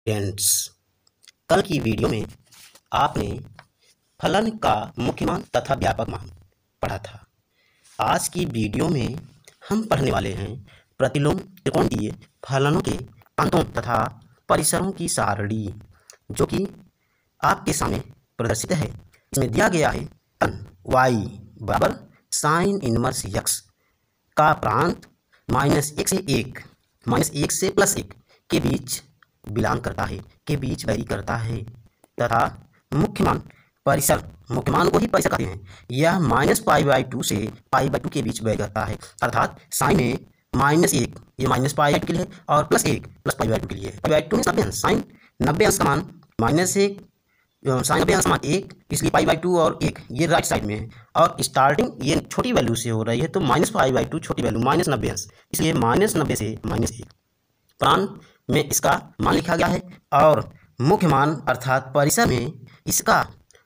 Students, कल की video में आपने फलन का मुख्य मान तथा व्यापक मान पढ़ा था। आज की वीडियो में हम पढ़ने वाले हैं प्रतिलोम त्रिकोणीय फलनों के प्रांतों तथा परिसरों की सारणी, जो कि आपके सामने प्रदर्शित है। इसमें दिया गया है फलन y बराबर साइन इनवर्स x का प्रांत -1 से 1 -1 से +1 के बीच बिलोंग करता है, के बीच वैरी करता है, तथा मुख्य मान परिसर, मुख्य मान को ही परिसर कहते हैं। यह -π/2 से π/2 के बीच वैरी करता है, अर्थात साइन में -1 ये -π/2 के लिए है और +1 +π/2 के लिए है। π/2 में 90 अंश, साइन 90 अंश का मान -1 साइन 90 अंश का मान 1, इसलिए π/2 और 1 ये राइट साइड में है और स्टार्टिंग ये छोटी वैल्यू से हो रही है, तो -π/2 छोटी वैल्यू -90 अंश, इसलिए -90 से -1 प्रांत में इसका मान लिखा गया है और मुख्य मान अर्थात परिसर में इसका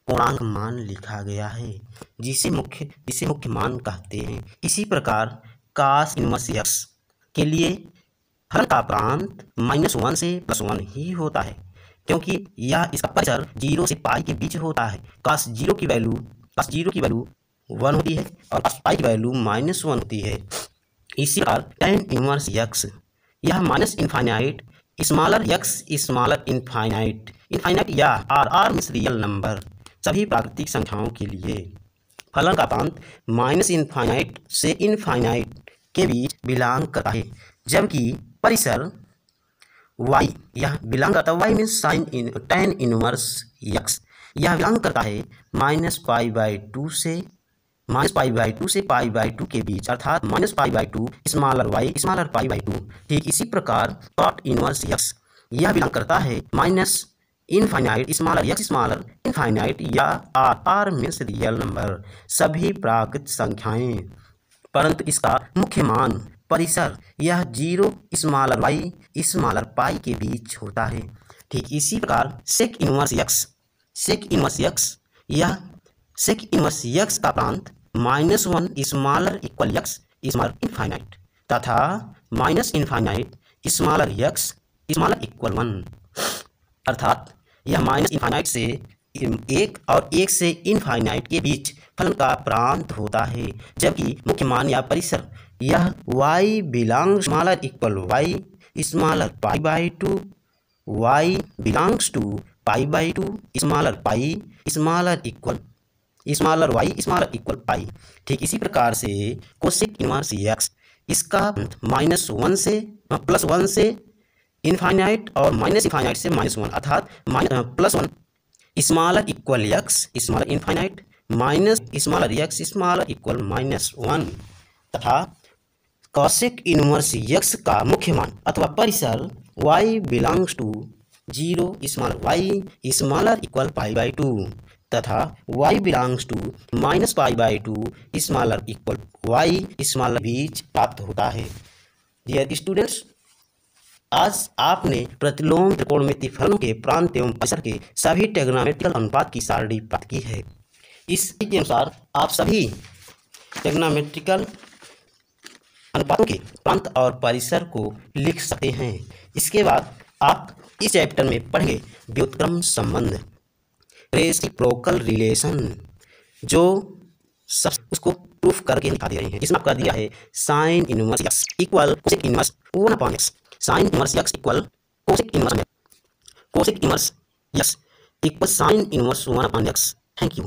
पूर्णांक मान लिखा गया है, जिसे मुख्य मान कहते हैं। इसी प्रकार cos इनवर्स x के लिए फलन का प्रांत -1 से +1 ही होता है, क्योंकि यह इसका परिसर 0 से π के बीच होता है। cos 0 की वैल्यू 1 होती है और cos π की वैल्यू -1 होती है। इसी प्रकार tan इनवर्स x यह -infinite smaller x smaller infinite या r मीन्स रियल नंबर सभी प्राकृतिक संख्याओं के लिए फलन का प्रांत -इनफाइनाइट से इनफाइनाइट के बीच बिलोंग करता है, जबकि परिसर y यह बिलोंग करता है, y means tan inverse x यह बिलोंग करता है -π/2 से π/2 के बीच, अर्थात -π/2 स्मॉलर y स्मॉलर π/2। ठीक इसी प्रकार cot इनवर्स x यह बिलोंग करता है -infinite smaller x smaller infinite या r मीन्स रियल नंबर सभी प्राकृतिक संख्याएं, परंतु इसका मुख्य मान परिसर यह 0 स्मॉलर y स्मॉलर π के बीच होता है। ठीक इसी प्रकार सेक इनवर्स x का प्रांत -1 smaller equal x smaller infinite तथा -infinite smaller x smaller equal 1, अर्थात यह -इनफाइनाइट से 1 और 1 से इनफाइनाइट के बीच फलन का प्रांत होता है, जबकि मुख्य मान या परिसर यह y belongs smaller equal y smaller π/2 y belongs to π/2 smaller π smaller y smaller equal π। ठीक इसी प्रकार से कोसेक इनवर्स x इसका -1 से +1 से इनफाइनाइट और -इनफाइनाइट से -1, अर्थात +1 smaller equal x smaller infinite smaller x smaller equal -1 तथा कोसेक इनवर्स x का मुख्य मान अथवा परिसर y belongs to 0 smaller y smaller equal π/2 तथा y belongs to -π/2 smaller equal y smaller बीच प्राप्त होता है। डियर स्टूडेंट्स, आज आपने प्रतिलोम त्रिकोणमितीय फलनों के प्रांत एवं परिसर के सभी ट्रिग्नोमेट्रिकल अनुपात की सारणी प्राप्त की है। इसके अनुसार आप सभी ट्रिग्नोमेट्रिकल अनुपातों के प्रांत और परिसर को लिख सकते हैं। इसके बाद आप इस चैप्टर में पढ़ेंगे व्युत्क्रम संबंध, रेसिप्रोकल रिलेशन, जो सब उसको प्रूफ करके दिखा दे रहे हैं। इसमें आपका दिया है sine inverse x equal cosec inverse 1/x, sine inverse x equal cosec inverse x equal sine inverse 1/x। Thank you.